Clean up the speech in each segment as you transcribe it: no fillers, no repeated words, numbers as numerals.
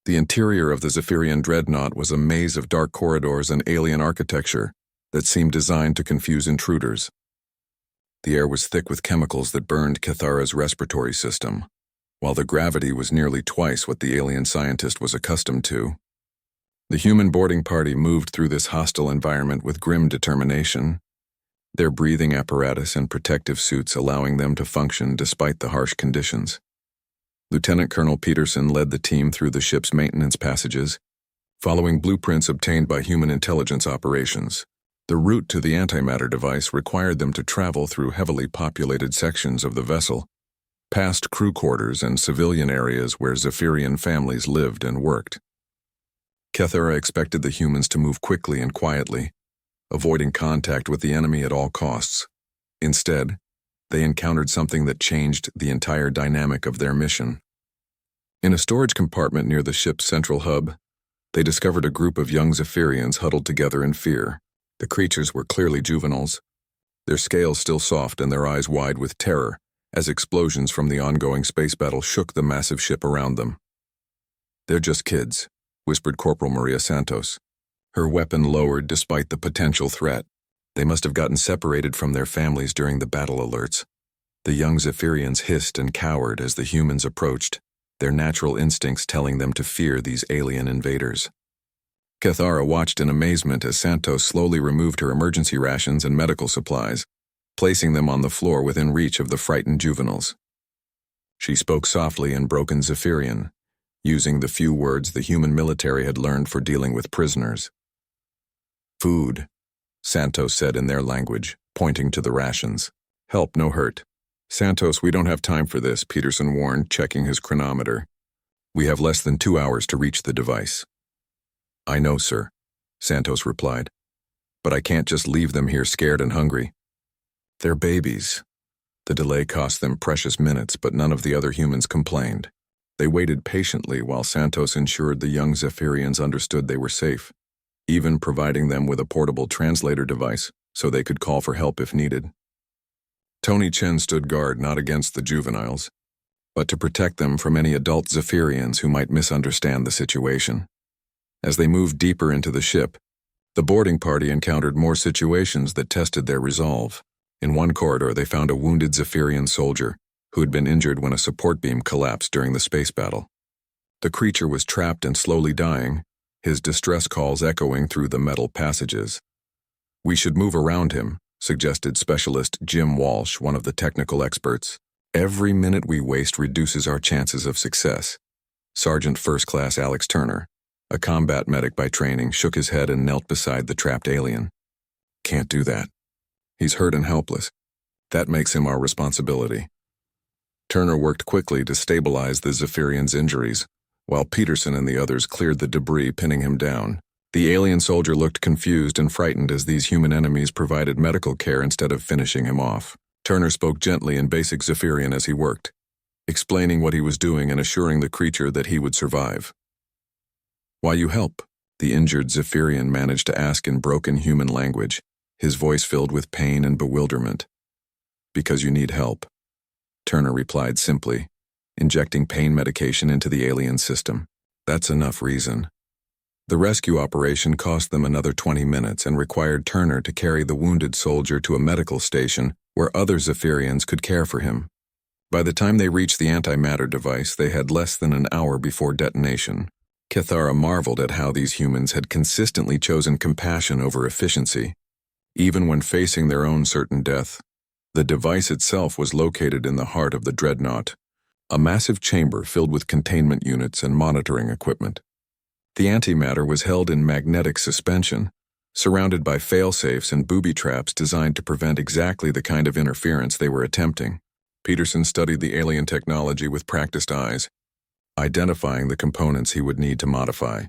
The interior of the Zephyrian dreadnought was a maze of dark corridors and alien architecture that seemed designed to confuse intruders. The air was thick with chemicals that burned Cathara's respiratory system, while the gravity was nearly twice what the alien scientist was accustomed to. The human boarding party moved through this hostile environment with grim determination, their breathing apparatus and protective suits allowing them to function despite the harsh conditions. Lieutenant Colonel Peterson led the team through the ship's maintenance passages, following blueprints obtained by human intelligence operations. The route to the antimatter device required them to travel through heavily populated sections of the vessel, past crew quarters and civilian areas where Zephyrian families lived and worked. Cathara expected the humans to move quickly and quietly, avoiding contact with the enemy at all costs. Instead, they encountered something that changed the entire dynamic of their mission. In a storage compartment near the ship's central hub, they discovered a group of young Zephyrians huddled together in fear. The creatures were clearly juveniles, their scales still soft and their eyes wide with terror as explosions from the ongoing space battle shook the massive ship around them. "They're just kids," whispered Corporal Maria Santos, her weapon lowered despite the potential threat. They must have gotten separated from their families during the battle alerts. The young Zephyrians hissed and cowered as the humans approached, their natural instincts telling them to fear these alien invaders. Cathara watched in amazement as Santos slowly removed her emergency rations and medical supplies, placing them on the floor within reach of the frightened juveniles. She spoke softly in broken Zephyrian, using the few words the human military had learned for dealing with prisoners. "Food," Santos said in their language, pointing to the rations. "Help, no hurt." "Santos, we don't have time for this," Peterson warned, checking his chronometer. "We have less than 2 hours to reach the device." "I know, sir," Santos replied. "But I can't just leave them here scared and hungry. They're babies." The delay cost them precious minutes, but none of the other humans complained. They waited patiently while Santos ensured the young Zephyrians understood they were safe, even providing them with a portable translator device so they could call for help if needed. Tony Chen stood guard not against the juveniles, but to protect them from any adult Zephyrians who might misunderstand the situation. As they moved deeper into the ship, the boarding party encountered more situations that tested their resolve. In one corridor, they found a wounded Zephyrian soldier who had been injured when a support beam collapsed during the space battle. The creature was trapped and slowly dying, his distress calls echoing through the metal passages. "We should move around him," suggested Specialist Jim Walsh, one of the technical experts. "Every minute we waste reduces our chances of success." Sergeant First Class Alex Turner, a combat medic by training, shook his head and knelt beside the trapped alien. "Can't do that. He's hurt and helpless. That makes him our responsibility." Turner worked quickly to stabilize the Zephyrian's injuries, while Peterson and the others cleared the debris pinning him down. The alien soldier looked confused and frightened as these human enemies provided medical care instead of finishing him off. Turner spoke gently in basic Zephyrian as he worked, explaining what he was doing and assuring the creature that he would survive. "Why you help?" the injured Zephyrian managed to ask in broken human language, his voice filled with pain and bewilderment. "Because you need help," Turner replied simply, injecting pain medication into the alien system. "That's enough reason." The rescue operation cost them another 20 minutes and required Turner to carry the wounded soldier to a medical station where other Zephyrians could care for him. By the time they reached the antimatter device, they had less than an hour before detonation. Cathara marveled at how these humans had consistently chosen compassion over efficiency, even when facing their own certain death. The device itself was located in the heart of the dreadnought, a massive chamber filled with containment units and monitoring equipment. The antimatter was held in magnetic suspension, surrounded by fail-safes and booby traps designed to prevent exactly the kind of interference they were attempting. Peterson studied the alien technology with practiced eyes, identifying the components he would need to modify.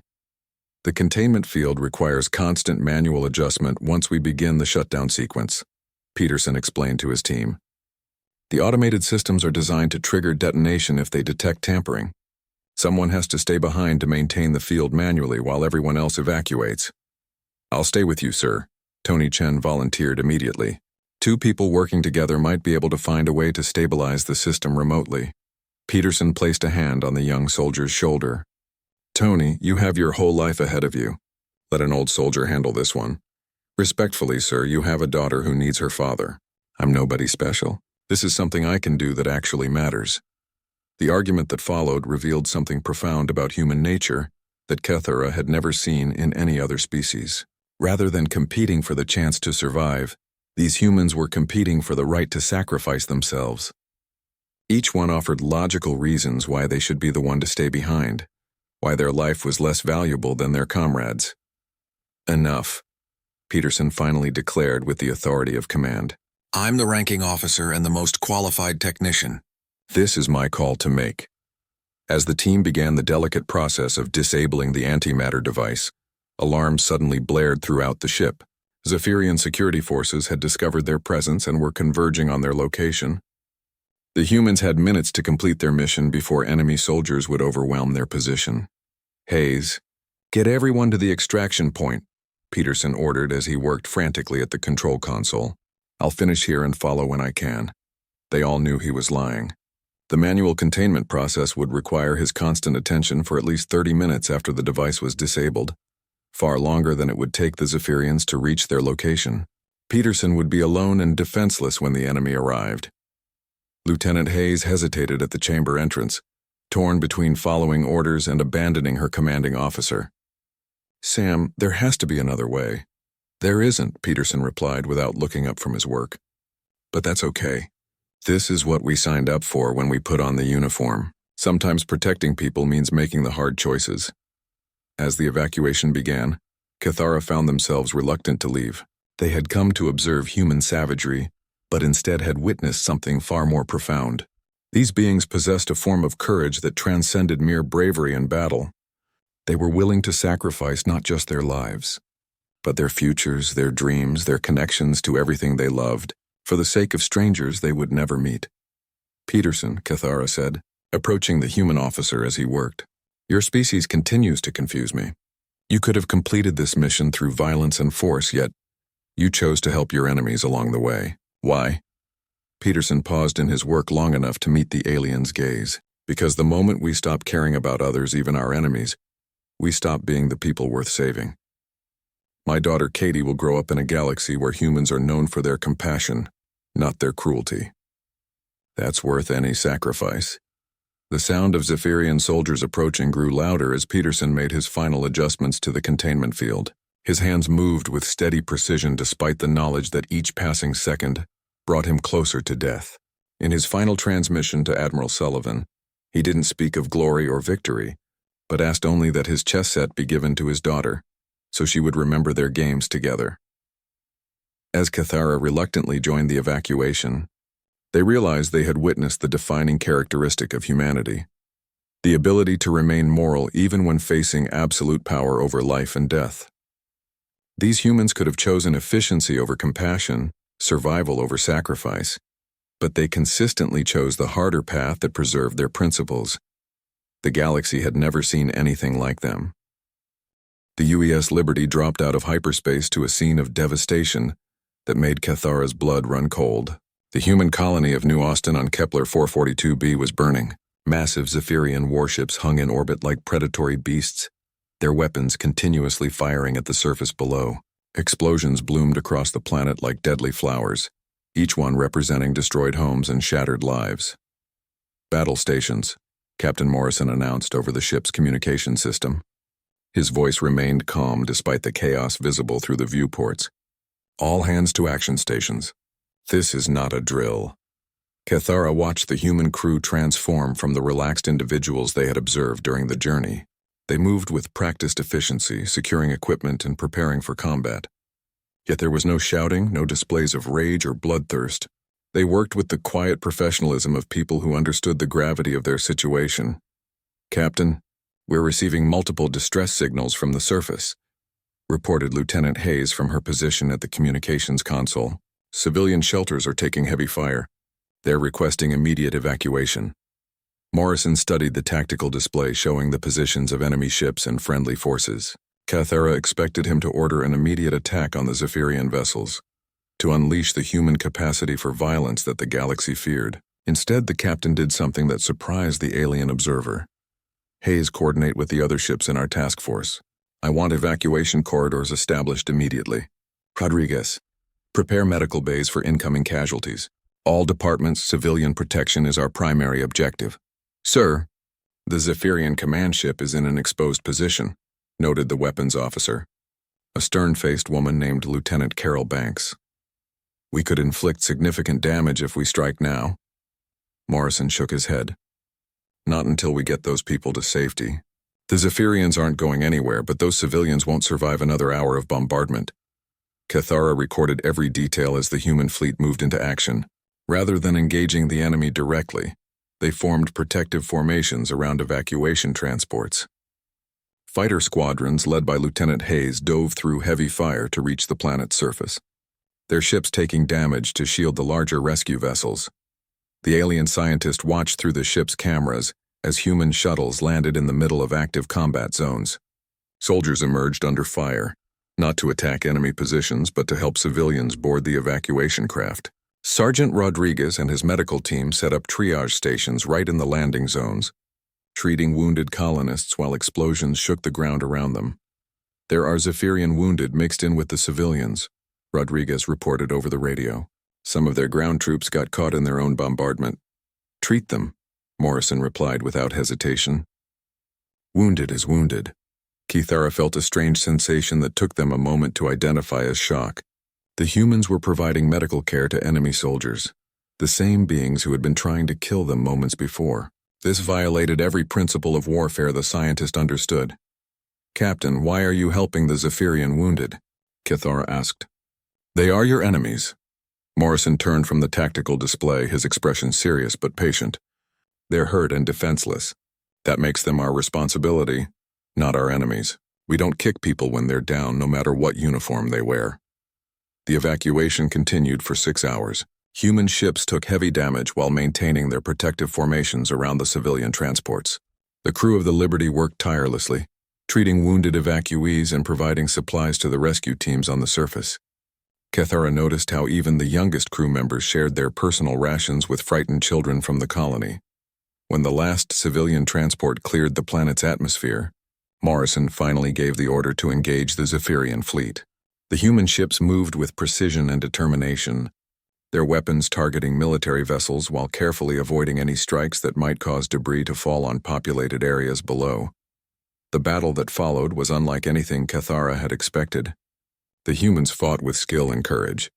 "The containment field requires constant manual adjustment once we begin the shutdown sequence," Peterson explained to his team. "The automated systems are designed to trigger detonation if they detect tampering. Someone has to stay behind to maintain the field manually while everyone else evacuates." "I'll stay with you, sir," Tony Chen volunteered immediately. 2 people working together might be able to find a way to stabilize the system remotely. Peterson placed a hand on the young soldier's shoulder. Tony, you have your whole life ahead of you. Let an old soldier handle this one. Respectfully, sir, you have a daughter who needs her father. I'm nobody special. This is something I can do that actually matters. The argument that followed revealed something profound about human nature that Kethara had never seen in any other species. Rather than competing for the chance to survive, these humans were competing for the right to sacrifice themselves. Each one offered logical reasons why they should be the one to stay behind, why their life was less valuable than their comrades. Enough, Peterson finally declared with the authority of command. I'm the ranking officer and the most qualified technician. This is my call to make. As the team began the delicate process of disabling the antimatter device, alarms suddenly blared throughout the ship. Zephyrian security forces had discovered their presence and were converging on their location. The humans had minutes to complete their mission before enemy soldiers would overwhelm their position. Hayes, get everyone to the extraction point, Peterson ordered as he worked frantically at the control console. I'll finish here and follow when I can. They all knew he was lying. The manual containment process would require his constant attention for at least 30 minutes after the device was disabled, far longer than it would take the Zephyrians to reach their location. Peterson would be alone and defenseless when the enemy arrived. Lieutenant Hayes hesitated at the chamber entrance, torn between following orders and abandoning her commanding officer. Sam, there has to be another way. There isn't, Peterson replied without looking up from his work. But that's okay. This is what we signed up for when we put on the uniform. Sometimes protecting people means making the hard choices. As the evacuation began, Kethara found themselves reluctant to leave. They had come to observe human savagery, but instead had witnessed something far more profound. These beings possessed a form of courage that transcended mere bravery in battle. They were willing to sacrifice not just their lives, but their futures, their dreams, their connections to everything they loved, for the sake of strangers they would never meet. Peterson, Kethara said, approaching the human officer as he worked, your species continues to confuse me. You could have completed this mission through violence and force, yet you chose to help your enemies along the way. Why? Peterson paused in his work long enough to meet the alien's gaze. Because the moment we stop caring about others, even our enemies, we stop being the people worth saving. My daughter Katie will grow up in a galaxy where humans are known for their compassion, not their cruelty. That's worth any sacrifice. The sound of Zephyrian soldiers approaching grew louder as Peterson made his final adjustments to the containment field. His hands moved with steady precision despite the knowledge that each passing second brought him closer to death. In his final transmission to Admiral Sullivan, he didn't speak of glory or victory, but asked only that his chess set be given to his daughter, so she would remember their games together. As Kethara reluctantly joined the evacuation, they realized they had witnessed the defining characteristic of humanity, the ability to remain moral even when facing absolute power over life and death. These humans could have chosen efficiency over compassion, survival over sacrifice, but they consistently chose the harder path that preserved their principles. The galaxy had never seen anything like them. The UES Liberty dropped out of hyperspace to a scene of devastation that made Kethara's blood run cold. The human colony of New Austin on Kepler 442b was burning. Massive Zephyrian warships hung in orbit like predatory beasts, their weapons continuously firing at the surface below. Explosions bloomed across the planet like deadly flowers, each one representing destroyed homes and shattered lives. Battle stations, Captain Morrison announced over the ship's communication system. His voice remained calm despite the chaos visible through the viewports. All hands to action stations. This is not a drill. Kethara watched the human crew transform from the relaxed individuals they had observed during the journey. They moved with practiced efficiency, securing equipment and preparing for combat. Yet there was no shouting, no displays of rage or bloodthirst. They worked with the quiet professionalism of people who understood the gravity of their situation. Captain, we're receiving multiple distress signals from the surface, reported Lieutenant Hayes from her position at the communications console. Civilian shelters are taking heavy fire. They're requesting immediate evacuation. Morrison studied the tactical display showing the positions of enemy ships and friendly forces. Kethara expected him to order an immediate attack on the Zephyrian vessels, to unleash the human capacity for violence that the galaxy feared. Instead, the captain did something that surprised the alien observer. Hayes, coordinate with the other ships in our task force. I want evacuation corridors established immediately. Rodriguez, prepare medical bays for incoming casualties. All departments, civilian protection is our primary objective. Sir, the Zephyrian command ship is in an exposed position, noted the weapons officer, a stern-faced woman named Lieutenant Carol Banks. We could inflict significant damage if we strike now. Morrison shook his head. Not until we get those people to safety. The Zephyrians aren't going anywhere, but those civilians won't survive another hour of bombardment. Cathara recorded every detail as the human fleet moved into action. Rather than engaging the enemy directly, they formed protective formations around evacuation transports. Fighter squadrons led by Lieutenant Hayes dove through heavy fire to reach the planet's surface, their ships taking damage to shield the larger rescue vessels. The alien scientist watched through the ship's cameras as human shuttles landed in the middle of active combat zones. Soldiers emerged under fire, not to attack enemy positions but to help civilians board the evacuation craft. Sergeant Rodriguez and his medical team set up triage stations right in the landing zones, treating wounded colonists while explosions shook the ground around them. There are Zephyrian wounded mixed in with the civilians, Rodriguez reported over the radio. Some of their ground troops got caught in their own bombardment. Treat them, Morrison replied without hesitation. Wounded is wounded. Cathara felt a strange sensation that took them a moment to identify as shock. The humans were providing medical care to enemy soldiers, the same beings who had been trying to kill them moments before. This violated every principle of warfare the scientist understood. Captain, why are you helping the Zephyrian wounded? Cathara asked. They are your enemies. Morrison turned from the tactical display, his expression serious but patient. They're hurt and defenseless. That makes them our responsibility, not our enemies. We don't kick people when they're down, no matter what uniform they wear. The evacuation continued for 6 hours. Human ships took heavy damage while maintaining their protective formations around the civilian transports. The crew of the Liberty worked tirelessly, treating wounded evacuees and providing supplies to the rescue teams on the surface. Cathara noticed how even the youngest crew members shared their personal rations with frightened children from the colony. When the last civilian transport cleared the planet's atmosphere, Morrison finally gave the order to engage the Zephyrian fleet. The human ships moved with precision and determination, their weapons targeting military vessels while carefully avoiding any strikes that might cause debris to fall on populated areas below. The battle that followed was unlike anything Cathara had expected. The humans fought with skill and courage,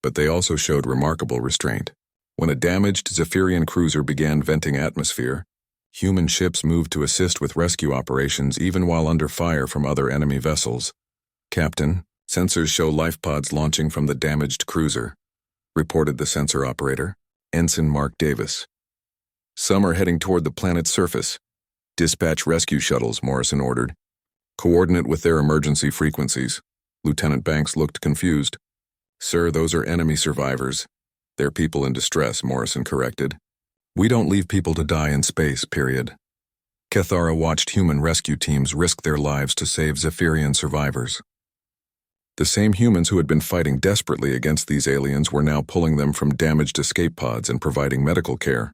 but they also showed remarkable restraint. When a damaged Zephyrian cruiser began venting atmosphere, human ships moved to assist with rescue operations even while under fire from other enemy vessels. Captain, sensors show life pods launching from the damaged cruiser, reported the sensor operator, Ensign Mark Davis. Some are heading toward the planet's surface. Dispatch rescue shuttles, Morrison ordered. Coordinate with their emergency frequencies. Lieutenant Banks looked confused. Sir, those are enemy survivors. They're people in distress, Morrison corrected. We don't leave people to die in space, period. Cathara watched human rescue teams risk their lives to save Zephyrian survivors. The same humans who had been fighting desperately against these aliens were now pulling them from damaged escape pods and providing medical care.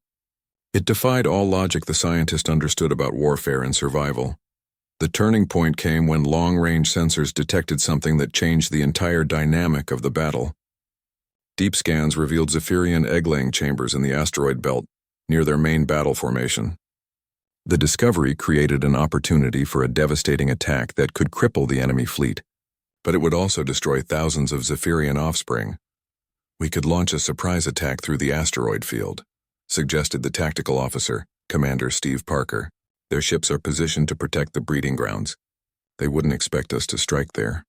It defied all logic the scientist understood about warfare and survival. The turning point came when long-range sensors detected something that changed the entire dynamic of the battle. Deep scans revealed Zephyrian egg-laying chambers in the asteroid belt, near their main battle formation. The discovery created an opportunity for a devastating attack that could cripple the enemy fleet, but it would also destroy thousands of Zephyrian offspring. We could launch a surprise attack through the asteroid field, suggested the tactical officer, Commander Steve Parker. Their ships are positioned to protect the breeding grounds. They wouldn't expect us to strike there.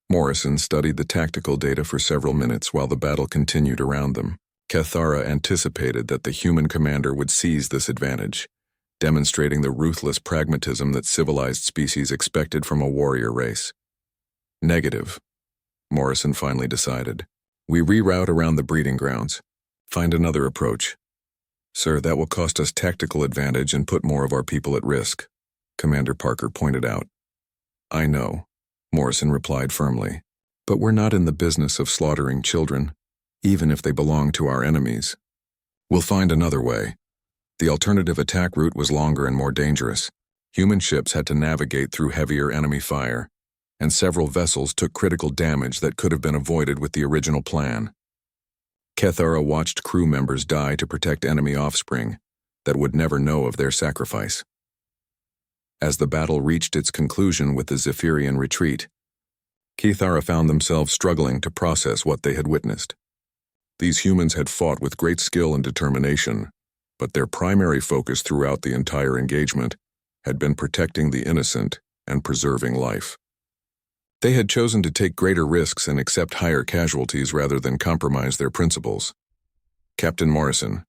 Morrison studied the tactical data for several minutes while the battle continued around them. Cathara anticipated that the human commander would seize this advantage, demonstrating the ruthless pragmatism that civilized species expected from a warrior race. Negative, Morrison finally decided. We reroute around the breeding grounds. Find another approach. Sir, that will cost us tactical advantage and put more of our people at risk, Commander Parker pointed out. I know, Morrison replied firmly, but we're not in the business of slaughtering children, even if they belong to our enemies. We'll find another way. The alternative attack route was longer and more dangerous. Human ships had to navigate through heavier enemy fire, and several vessels took critical damage that could have been avoided with the original plan. Kethara watched crew members die to protect enemy offspring that would never know of their sacrifice. As the battle reached its conclusion with the Zephyrian retreat, Kethara found themselves struggling to process what they had witnessed. These humans had fought with great skill and determination, but their primary focus throughout the entire engagement had been protecting the innocent and preserving life. They had chosen to take greater risks and accept higher casualties rather than compromise their principles. "Captain Morrison,"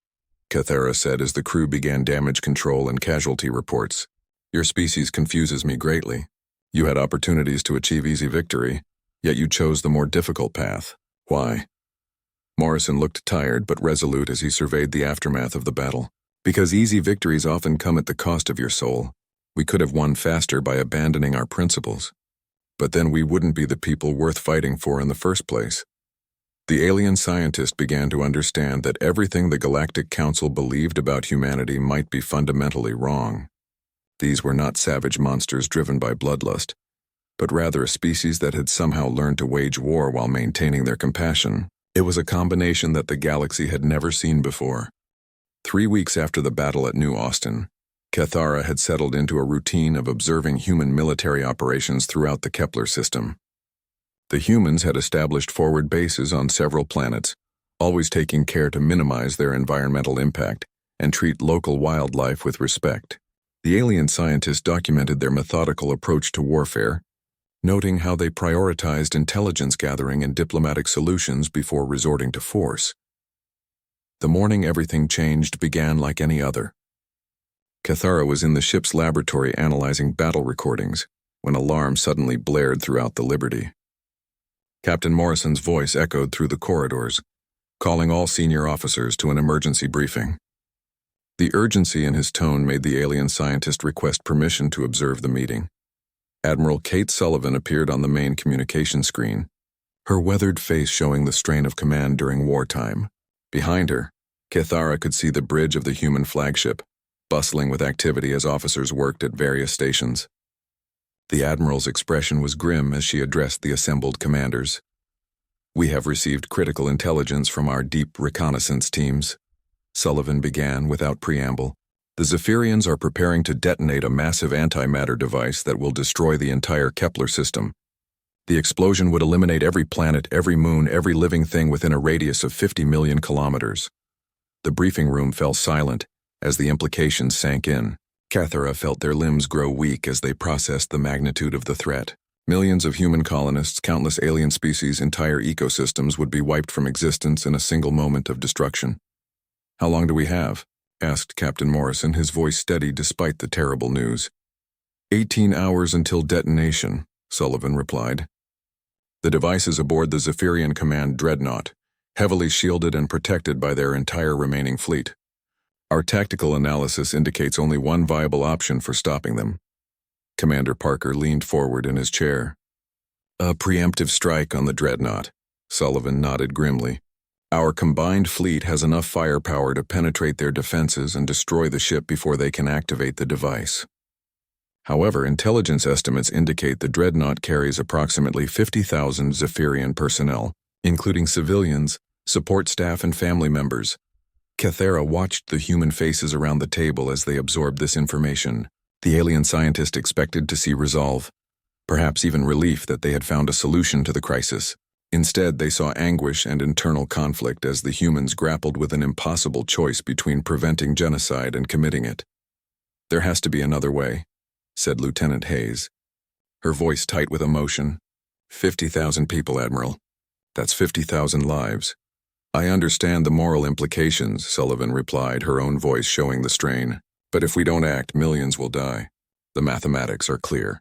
Kethara said as the crew began damage control and casualty reports, "your species confuses me greatly. You had opportunities to achieve easy victory, yet you chose the more difficult path. Why?" Morrison looked tired but resolute as he surveyed the aftermath of the battle. "Because easy victories often come at the cost of your soul. We could have won faster by abandoning our principles. But then we wouldn't be the people worth fighting for in the first place." The alien scientist began to understand that everything the Galactic Council believed about humanity might be fundamentally wrong. These were not savage monsters driven by bloodlust, but rather a species that had somehow learned to wage war while maintaining their compassion. It was a combination that the galaxy had never seen before. 3 weeks after the battle at New Austin, Kethara had settled into a routine of observing human military operations throughout the Kepler system. The humans had established forward bases on several planets, always taking care to minimize their environmental impact and treat local wildlife with respect. The alien scientists documented their methodical approach to warfare, noting how they prioritized intelligence gathering and diplomatic solutions before resorting to force. The morning everything changed began like any other. Kethara was in the ship's laboratory analyzing battle recordings when alarms suddenly blared throughout the Liberty. Captain Morrison's voice echoed through the corridors, calling all senior officers to an emergency briefing. The urgency in his tone made the alien scientist request permission to observe the meeting. Admiral Kate Sullivan appeared on the main communication screen, her weathered face showing the strain of command during wartime. Behind her, Kethara could see the bridge of the human flagship, bustling with activity as officers worked at various stations. The Admiral's expression was grim as she addressed the assembled commanders. "We have received critical intelligence from our deep reconnaissance teams," Sullivan began without preamble. "The Zephyrians are preparing to detonate a massive antimatter device that will destroy the entire Kepler system. The explosion would eliminate every planet, every moon, every living thing within a radius of 50 million kilometers." The briefing room fell silent as the implications sank in. Kethara felt their limbs grow weak as they processed the magnitude of the threat. Millions of human colonists, countless alien species, entire ecosystems would be wiped from existence in a single moment of destruction. "How long do we have?" asked Captain Morrison, his voice steady despite the terrible news. 18 hours until detonation," Sullivan replied. "The devices aboard the Zephyrian Command Dreadnought, heavily shielded and protected by their entire remaining fleet. Our tactical analysis indicates only one viable option for stopping them." Commander Parker leaned forward in his chair. "A preemptive strike on the Dreadnought," Sullivan nodded grimly. "Our combined fleet has enough firepower to penetrate their defenses and destroy the ship before they can activate the device. However, intelligence estimates indicate the Dreadnought carries approximately 50,000 Zephyrian personnel, including civilians, support staff, and family members." Kethara watched the human faces around the table as they absorbed this information. The alien scientist expected to see resolve, perhaps even relief that they had found a solution to the crisis. Instead, they saw anguish and internal conflict as the humans grappled with an impossible choice between preventing genocide and committing it. "There has to be another way," said Lieutenant Hayes, her voice tight with emotion. 50,000 people, Admiral. That's 50,000 lives." "I understand the moral implications," Sullivan replied, her own voice showing the strain. "But if we don't act, millions will die. The mathematics are clear."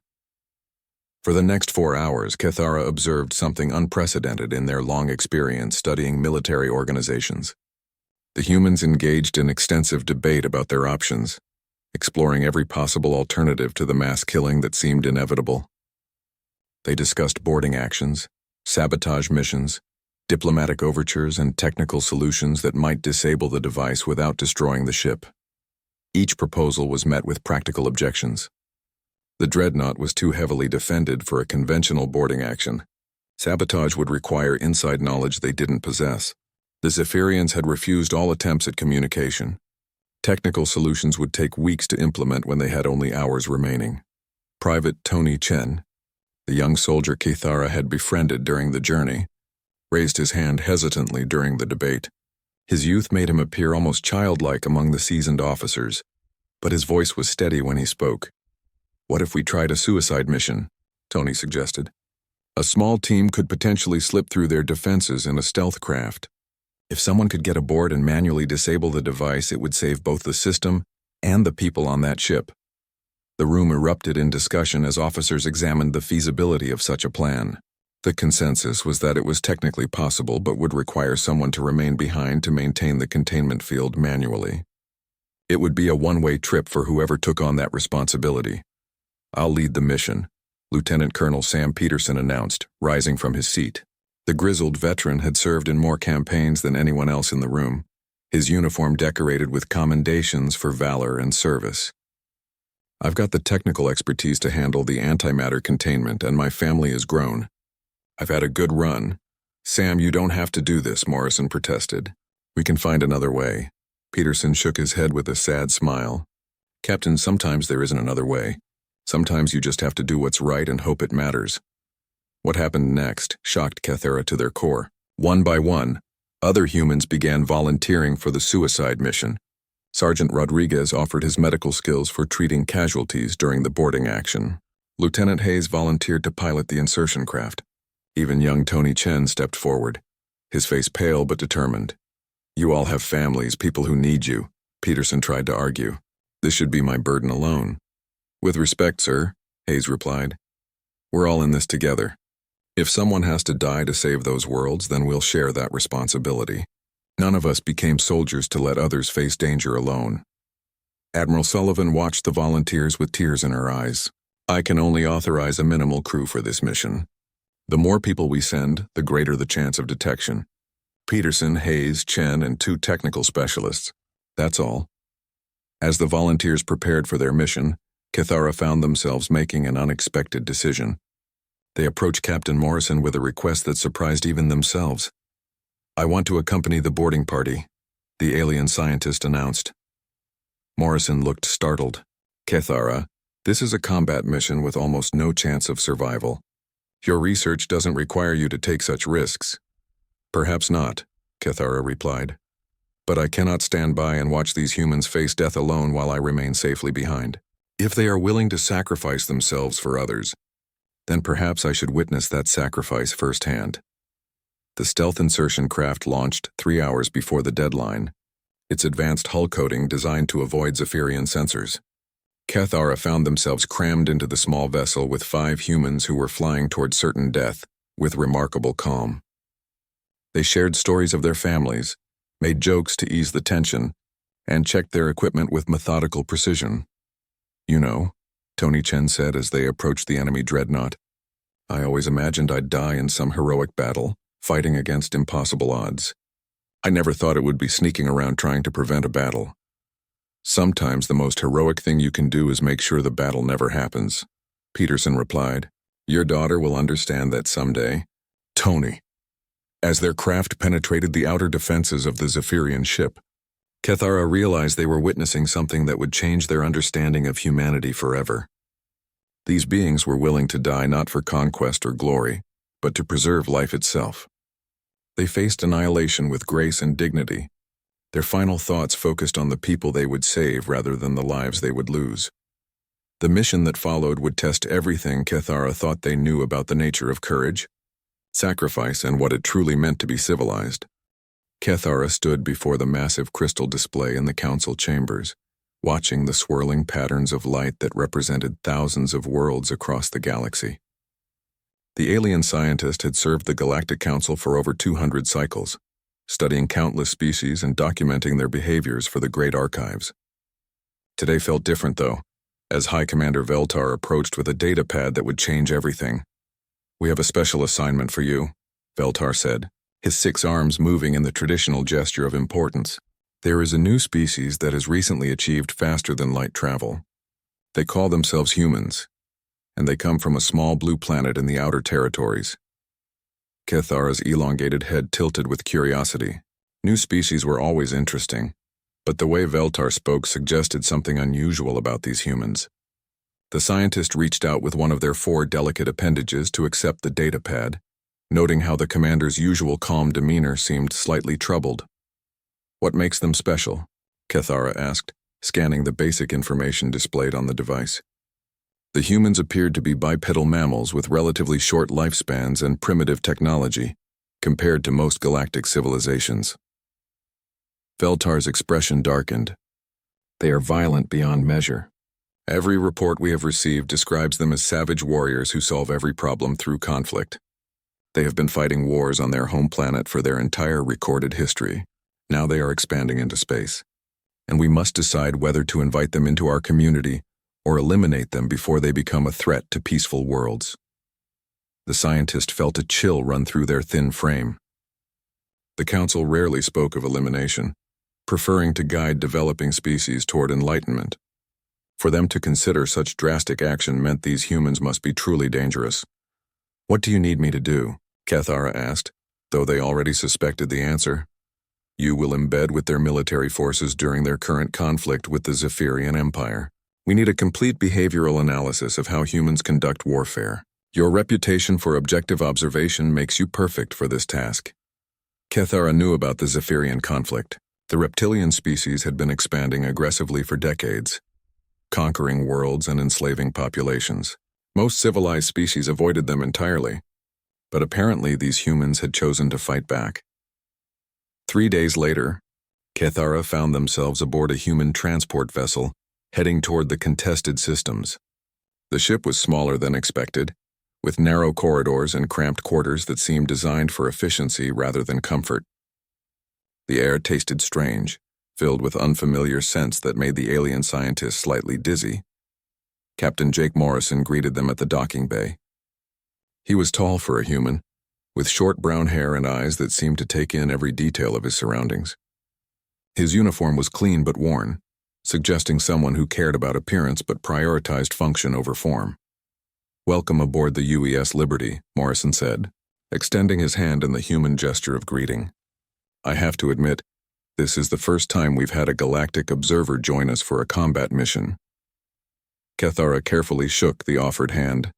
For the next 4 hours, Kethara observed something unprecedented in their long experience studying military organizations. The humans engaged in extensive debate about their options, exploring every possible alternative to the mass killing that seemed inevitable. They discussed boarding actions, sabotage missions, diplomatic overtures, and technical solutions that might disable the device without destroying the ship. Each proposal was met with practical objections. The dreadnought was too heavily defended for a conventional boarding action. Sabotage would require inside knowledge they didn't possess. The Zephyrians had refused all attempts at communication. Technical solutions would take weeks to implement when they had only hours remaining. Private Tony Chen, the young soldier Kithara had befriended during the journey, raised his hand hesitantly during the debate. His youth made him appear almost childlike among the seasoned officers, but his voice was steady when he spoke. "What if we tried a suicide mission?" Tony suggested. "A small team could potentially slip through their defenses in a stealth craft. If someone could get aboard and manually disable the device, it would save both the system and the people on that ship." The room erupted in discussion as officers examined the feasibility of such a plan. The consensus was that it was technically possible but would require someone to remain behind to maintain the containment field manually. It would be a one-way trip for whoever took on that responsibility. "I'll lead the mission," Lieutenant Colonel Sam Peterson announced, rising from his seat. The grizzled veteran had served in more campaigns than anyone else in the room, his uniform decorated with commendations for valor and service. "I've got the technical expertise to handle the antimatter containment, and my family is grown. I've had a good run." "Sam, you don't have to do this," Morrison protested. "We can find another way." Peterson shook his head with a sad smile. "Captain, sometimes there isn't another way. Sometimes you just have to do what's right and hope it matters." What happened next shocked Kethera to their core. One by one, other humans began volunteering for the suicide mission. Sergeant Rodriguez offered his medical skills for treating casualties during the boarding action. Lieutenant Hayes volunteered to pilot the insertion craft. Even young Tony Chen stepped forward, his face pale but determined. "You all have families, people who need you," Peterson tried to argue. "This should be my burden alone." "With respect, sir," Hayes replied. "We're all in this together. If someone has to die to save those worlds, then we'll share that responsibility. None of us became soldiers to let others face danger alone." Admiral Sullivan watched the volunteers with tears in her eyes. "I can only authorize a minimal crew for this mission. The more people we send, the greater the chance of detection. Peterson, Hayes, Chen, and 2 technical specialists. That's all." As the volunteers prepared for their mission, Kithara found themselves making an unexpected decision. They approached Captain Morrison with a request that surprised even themselves. "I want to accompany the boarding party," the alien scientist announced. Morrison looked startled. "Kithara, this is a combat mission with almost no chance of survival. Your research doesn't require you to take such risks." "Perhaps not," Kithara replied. "But I cannot stand by and watch these humans face death alone while I remain safely behind. If they are willing to sacrifice themselves for others, then perhaps I should witness that sacrifice firsthand." The stealth insertion craft launched 3 hours before the deadline, its advanced hull coating designed to avoid Zephyrian sensors. Kethara found themselves crammed into the small vessel with 5 humans who were flying toward certain death with remarkable calm. They shared stories of their families, made jokes to ease the tension, and checked their equipment with methodical precision. "You know," Tony Chen said as they approached the enemy dreadnought, "I always imagined I'd die in some heroic battle, fighting against impossible odds. I never thought it would be sneaking around trying to prevent a battle. Sometimes the most heroic thing you can do is make sure the battle never happens." Peterson replied, "Your daughter will understand that someday." "Tony." As their craft penetrated the outer defenses of the Zephyrian ship, Kethara realized they were witnessing something that would change their understanding of humanity forever. These beings were willing to die not for conquest or glory, but to preserve life itself. They faced annihilation with grace and dignity. Their final thoughts focused on the people they would save rather than the lives they would lose. The mission that followed would test everything Kethara thought they knew about the nature of courage, sacrifice, and what it truly meant to be civilized. Kethara stood before the massive crystal display in the council chambers, watching the swirling patterns of light that represented thousands of worlds across the galaxy. The alien scientist had served the Galactic Council for over 200 cycles, studying countless species and documenting their behaviors for the Great Archives. Today felt different, though, as High Commander Veltar approached with a data pad that would change everything. "We have a special assignment for you," Veltar said, his 6 arms moving in the traditional gesture of importance. "There is a new species that has recently achieved faster than light travel. They call themselves humans, and they come from a small blue planet in the outer territories. Cathara's elongated head tilted with curiosity. New species were always interesting, but the way Veltar spoke suggested something unusual about these humans. The scientist reached out with one of their 4 delicate appendages to accept the data pad, noting how the commander's usual calm demeanor seemed slightly troubled. "What makes them special?" Cathara asked, scanning the basic information displayed on the device. The humans appeared to be bipedal mammals with relatively short lifespans and primitive technology, compared to most galactic civilizations. Veltar's expression darkened. "They are violent beyond measure. Every report we have received describes them as savage warriors who solve every problem through conflict. They have been fighting wars on their home planet for their entire recorded history. Now they are expanding into space. And we must decide whether to invite them into our community or eliminate them before they become a threat to peaceful worlds." The scientist felt a chill run through their thin frame. The council rarely spoke of elimination, preferring to guide developing species toward enlightenment. For them to consider such drastic action meant these humans must be truly dangerous. "What do you need me to do?" Cathara asked, though they already suspected the answer. "You will embed with their military forces during their current conflict with the Zephyrian Empire. We need a complete behavioral analysis of how humans conduct warfare. Your reputation for objective observation makes you perfect for this task." Cathara knew about the Zephyrian conflict. The reptilian species had been expanding aggressively for decades, conquering worlds and enslaving populations. Most civilized species avoided them entirely, but apparently these humans had chosen to fight back. 3 days later, Cathara found themselves aboard a human transport vessel, heading toward the contested systems. The ship was smaller than expected, with narrow corridors and cramped quarters that seemed designed for efficiency rather than comfort. The air tasted strange, filled with unfamiliar scents that made the alien scientists slightly dizzy. Captain Jake Morrison greeted them at the docking bay. He was tall for a human, with short brown hair and eyes that seemed to take in every detail of his surroundings. His uniform was clean but worn, suggesting someone who cared about appearance but prioritized function over form. "Welcome aboard the UES Liberty," Morrison said, extending his hand in the human gesture of greeting. "I have to admit, this is the first time we've had a galactic observer join us for a combat mission." Cathara carefully shook the offered hand,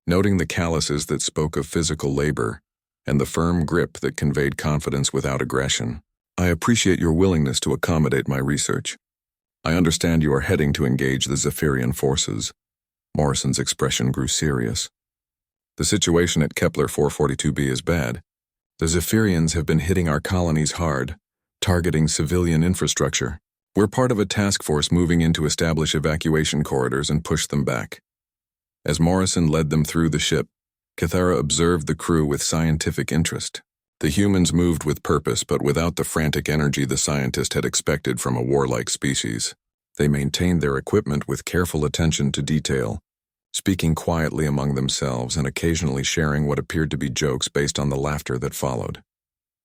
noting the calluses that spoke of physical labor and the firm grip that conveyed confidence without aggression. "I appreciate your willingness to accommodate my research. I understand you are heading to engage the Zephyrian forces." Morrison's expression grew serious. "The situation at Kepler 442b is bad. The Zephyrians have been hitting our colonies hard, targeting civilian infrastructure. We're part of a task force moving in to establish evacuation corridors and push them back." As Morrison led them through the ship, Cathara observed the crew with scientific interest. The humans moved with purpose but without the frantic energy the scientist had expected from a warlike species. They maintained their equipment with careful attention to detail, speaking quietly among themselves and occasionally sharing what appeared to be jokes based on the laughter that followed.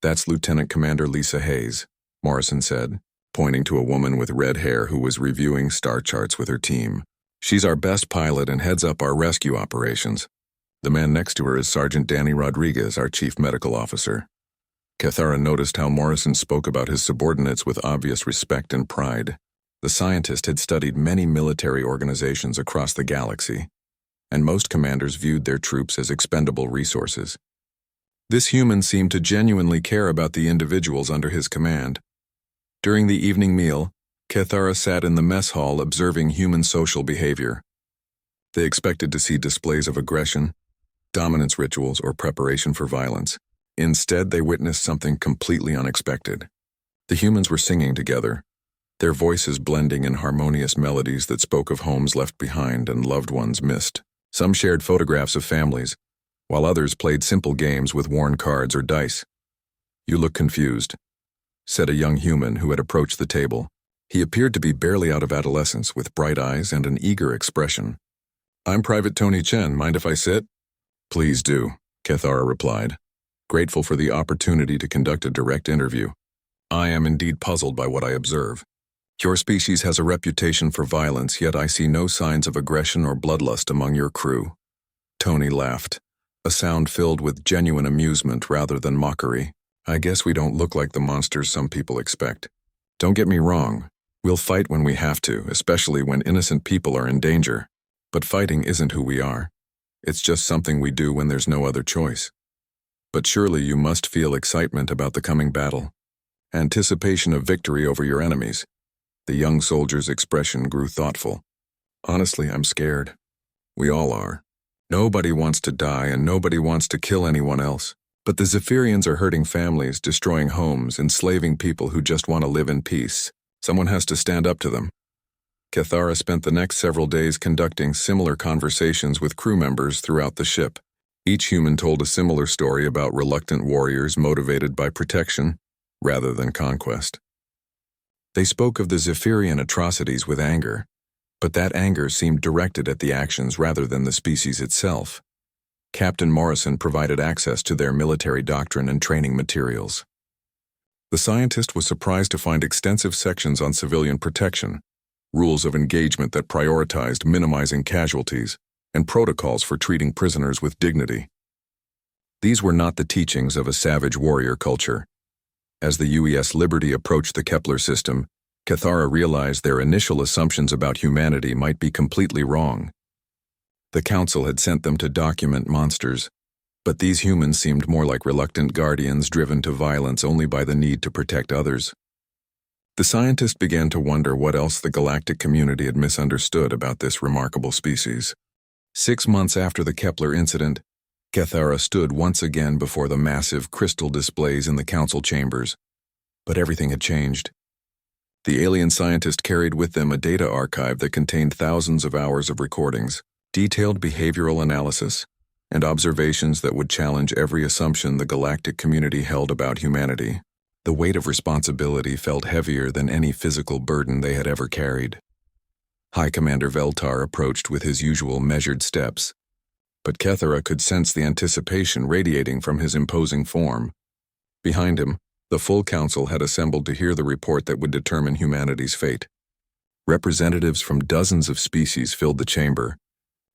"That's Lieutenant Commander Lisa Hayes," Morrison said, pointing to a woman with red hair who was reviewing star charts with her team. "She's our best pilot and heads up our rescue operations. The man next to her is Sergeant Danny Rodriguez, our chief medical officer." Cathara noticed how Morrison spoke about his subordinates with obvious respect and pride. The scientist had studied many military organizations across the galaxy, and most commanders viewed their troops as expendable resources. This human seemed to genuinely care about the individuals under his command. During the evening meal, Cathara sat in the mess hall observing human social behavior. They expected to see displays of aggression, dominance rituals, or preparation for violence. Instead, they witnessed something completely unexpected. The humans were singing together, their voices blending in harmonious melodies that spoke of homes left behind and loved ones missed. Some shared photographs of families, while others played simple games with worn cards or dice. "You look confused," said a young human who had approached the table. He appeared to be barely out of adolescence, with bright eyes and an eager expression. "I'm Private Tony Chen. Mind if I sit?" "Please do," Cathara replied, grateful for the opportunity to conduct a direct interview. "I am indeed puzzled by what I observe. Your species has a reputation for violence, yet I see no signs of aggression or bloodlust among your crew. Tony laughed, a sound filled with genuine amusement rather than mockery. I guess we don't look like the monsters some people expect. Don't get me wrong, we'll fight when we have to, especially when innocent people are in danger. But fighting isn't who we are. It's just something we do when there's no other choice. But surely you must feel excitement about the coming battle. Anticipation of victory over your enemies. The young soldier's expression grew thoughtful. Honestly, I'm scared. We all are. Nobody wants to die and nobody wants to kill anyone else. But the Zephyrians are hurting families, destroying homes, enslaving people who just want to live in peace. Someone has to stand up to them. Cathara spent the next several days conducting similar conversations with crew members throughout the ship. Each human told a similar story about reluctant warriors motivated by protection rather than conquest. They spoke of the Zephyrian atrocities with anger, but that anger seemed directed at the actions rather than the species itself. Captain Morrison provided access to their military doctrine and training materials. The scientist was surprised to find extensive sections on civilian protection, rules of engagement that prioritized minimizing casualties, and protocols for treating prisoners with dignity. These were not the teachings of a savage warrior culture. As the UES Liberty approached the Kepler system, Cathara realized their initial assumptions about humanity might be completely wrong. The Council had sent them to document monsters, but these humans seemed more like reluctant guardians driven to violence only by the need to protect others. The scientist began to wonder what else the galactic community had misunderstood about this remarkable species. 6 months after the Kepler incident, Cathara stood once again before the massive crystal displays in the Council chambers, but everything had changed. The alien scientist carried with them a data archive that contained thousands of hours of recordings, detailed behavioral analysis, and observations that would challenge every assumption the galactic community held about humanity. The weight of responsibility felt heavier than any physical burden they had ever carried. High Commander Veltar approached with his usual measured steps, but Cathara could sense the anticipation radiating from his imposing form. Behind him, the full council had assembled to hear the report that would determine humanity's fate. Representatives from dozens of species filled the chamber,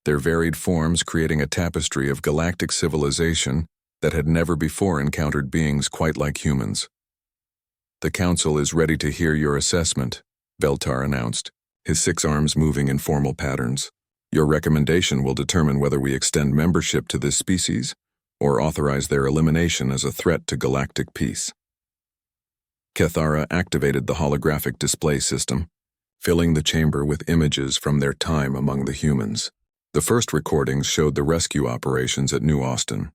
their varied forms creating a tapestry of galactic civilization that had never before encountered beings quite like humans. The Council is ready to hear your assessment, Veltar announced, his 6 arms moving in formal patterns. Your recommendation will determine whether we extend membership to this species or authorize their elimination as a threat to galactic peace. Cathara activated the holographic display system, filling the chamber with images from their time among the humans. The first recordings showed the rescue operations at New Austin,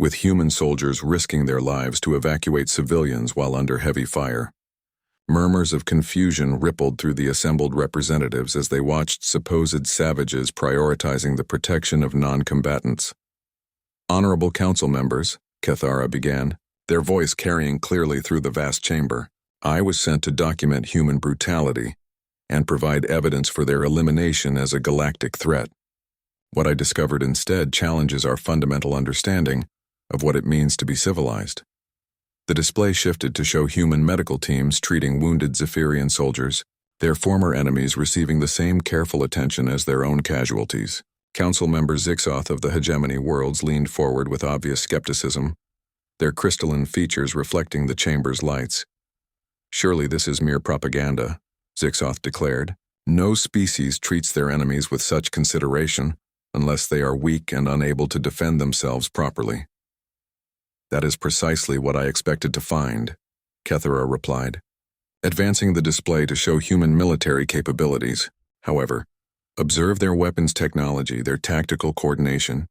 with human soldiers risking their lives to evacuate civilians while under heavy fire. Murmurs of confusion rippled through the assembled representatives as they watched supposed savages prioritizing the protection of non-combatants. Honorable Council members, Cathara began, their voice carrying clearly through the vast chamber. I was sent to document human brutality and provide evidence for their elimination as a galactic threat. What I discovered instead challenges our fundamental understanding of what it means to be civilized. The display shifted to show human medical teams treating wounded Zephyrian soldiers, their former enemies receiving the same careful attention as their own casualties. Council member Zixoth of the Hegemony Worlds leaned forward with obvious skepticism, their crystalline features reflecting the chamber's lights. Surely this is mere propaganda, Zixoth declared. No species treats their enemies with such consideration unless they are weak and unable to defend themselves properly. That is precisely what I expected to find, Cathara replied, advancing the display to show human military capabilities. However, observe their weapons technology, their tactical coordination,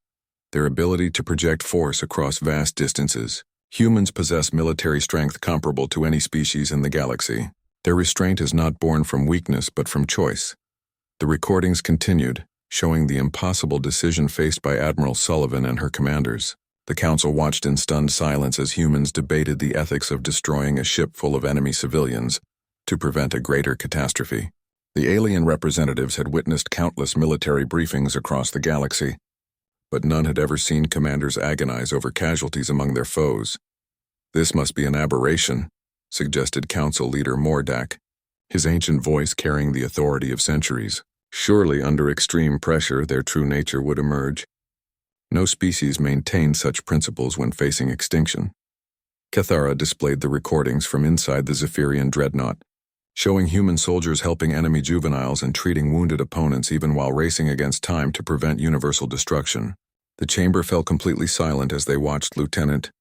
their ability to project force across vast distances. Humans possess military strength comparable to any species in the galaxy. Their restraint is not born from weakness but from choice. The recordings continued, showing the impossible decision faced by Admiral Sullivan and her commanders. The Council watched in stunned silence as humans debated the ethics of destroying a ship full of enemy civilians to prevent a greater catastrophe. The alien representatives had witnessed countless military briefings across the galaxy, but none had ever seen commanders agonize over casualties among their foes. This must be an aberration, suggested Council leader Mordak, his ancient voice carrying the authority of centuries. Surely under extreme pressure their true nature would emerge. No species maintained such principles when facing extinction. Cathara displayed the recordings from inside the Zephyrian dreadnought, showing human soldiers helping enemy juveniles and treating wounded opponents even while racing against time to prevent universal destruction. The chamber fell completely silent as they watched Lieutenant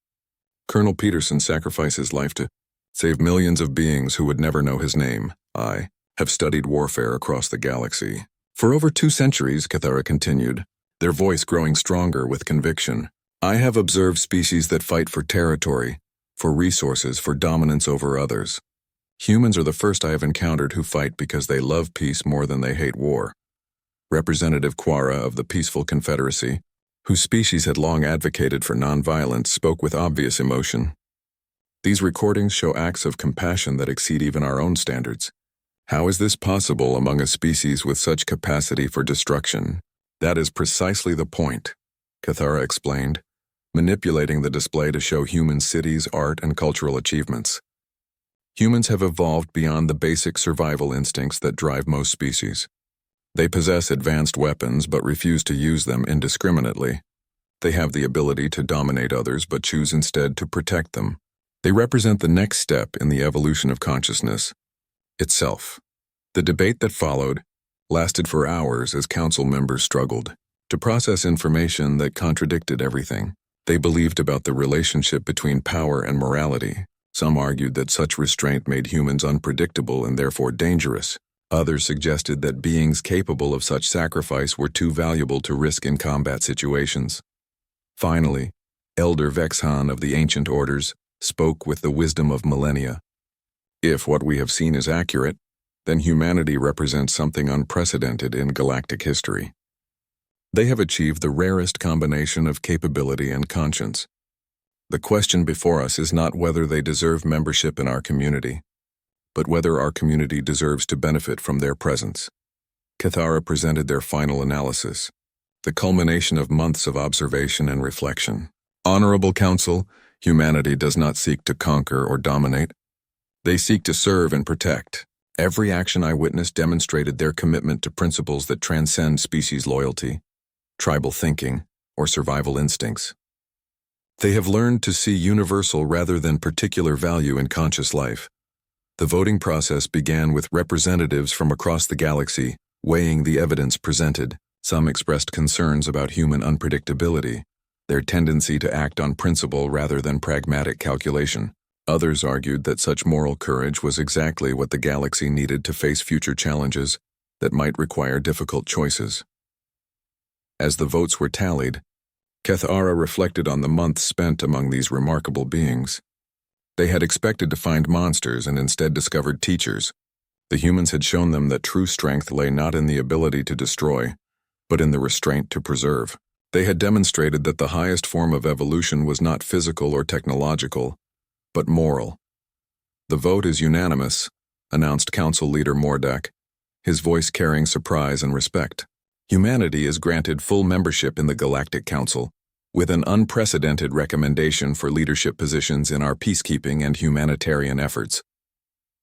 Colonel Peterson sacrifice his life to save millions of beings who would never know his name. I have studied warfare across the galaxy. For over 2 centuries, Cathara continued, their voice growing stronger with conviction. I have observed species that fight for territory, for resources, for dominance over others. Humans are the first I have encountered who fight because they love peace more than they hate war. Representative Quara of the Peaceful Confederacy, whose species had long advocated for nonviolence, spoke with obvious emotion. These recordings show acts of compassion that exceed even our own standards. How is this possible among a species with such capacity for destruction? That is precisely the point, Cathara explained, manipulating the display to show human cities, art, and cultural achievements. Humans have evolved beyond the basic survival instincts that drive most species. They possess advanced weapons but refuse to use them indiscriminately. They have the ability to dominate others but choose instead to protect them. They represent the next step in the evolution of consciousness itself. The debate that followed lasted for hours as council members struggled to process information that contradicted everything they believed about the relationship between power and morality. Some argued that such restraint made humans unpredictable and therefore dangerous. Others suggested that beings capable of such sacrifice were too valuable to risk in combat situations. Finally, Elder Vexhan of the Ancient Orders spoke with the wisdom of millennia. If what we have seen is accurate, then humanity represents something unprecedented in galactic history. They have achieved the rarest combination of capability and conscience. The question before us is not whether they deserve membership in our community, but whether our community deserves to benefit from their presence. Cathara presented their final analysis, the culmination of months of observation and reflection. Honorable Council, humanity does not seek to conquer or dominate. They seek to serve and protect. Every action I witnessed demonstrated their commitment to principles that transcend species loyalty, tribal thinking, or survival instincts. They have learned to see universal rather than particular value in conscious life. The voting process began with representatives from across the galaxy weighing the evidence presented. Some expressed concerns about human unpredictability, their tendency to act on principle rather than pragmatic calculation. Others argued that such moral courage was exactly what the galaxy needed to face future challenges that might require difficult choices. As the votes were tallied, Cathara reflected on the months spent among these remarkable beings. They had expected to find monsters and instead discovered teachers. The humans had shown them that true strength lay not in the ability to destroy, but in the restraint to preserve. They had demonstrated that the highest form of evolution was not physical or technological, but moral. The vote is unanimous, announced Council Leader Mordak, his voice carrying surprise and respect. Humanity is granted full membership in the Galactic Council, with an unprecedented recommendation for leadership positions in our peacekeeping and humanitarian efforts.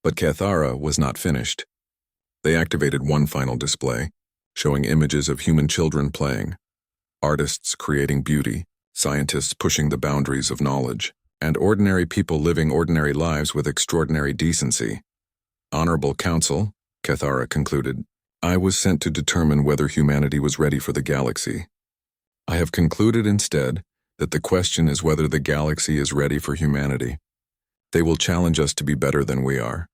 But Cathara was not finished. They activated one final display, showing images of human children playing, artists creating beauty, scientists pushing the boundaries of knowledge, and ordinary people living ordinary lives with extraordinary decency. Honorable Council, Cathara concluded, I was sent to determine whether humanity was ready for the galaxy. I have concluded instead that the question is whether the galaxy is ready for humanity. They will challenge us to be better than we are,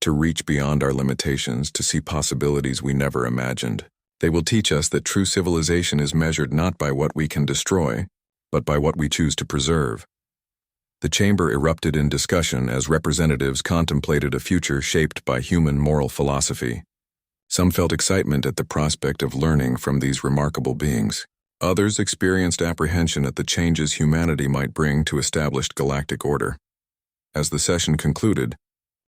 to reach beyond our limitations, to see possibilities we never imagined. They will teach us that true civilization is measured not by what we can destroy, but by what we choose to preserve. The chamber erupted in discussion as representatives contemplated a future shaped by human moral philosophy. Some felt excitement at the prospect of learning from these remarkable beings. Others experienced apprehension at the changes humanity might bring to established galactic order. As the session concluded,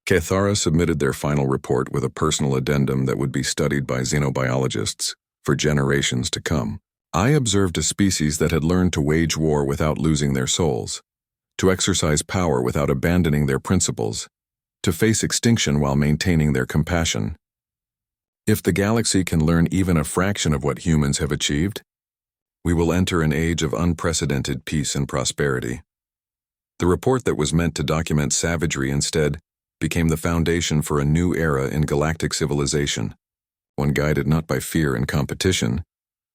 Cathara submitted their final report with a personal addendum that would be studied by xenobiologists for generations to come. I observed a species that had learned to wage war without losing their souls, to exercise power without abandoning their principles, to face extinction while maintaining their compassion. If the galaxy can learn even a fraction of what humans have achieved, We will enter an age of unprecedented peace and prosperity. The report that was meant to document savagery instead became the foundation for a new era in galactic civilization, one guided not by fear and competition,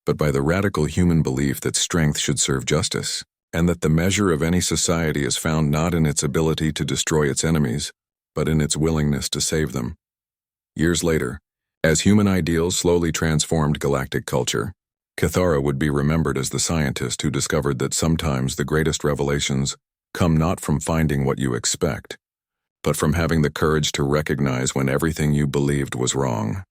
but by the radical human belief that strength should serve justice, and that the measure of any society is found not in its ability to destroy its enemies, but in its willingness to save them. Years later, as human ideals slowly transformed galactic culture, Cathara would be remembered as the scientist who discovered that sometimes the greatest revelations come not from finding what you expect, but from having the courage to recognize when everything you believed was wrong.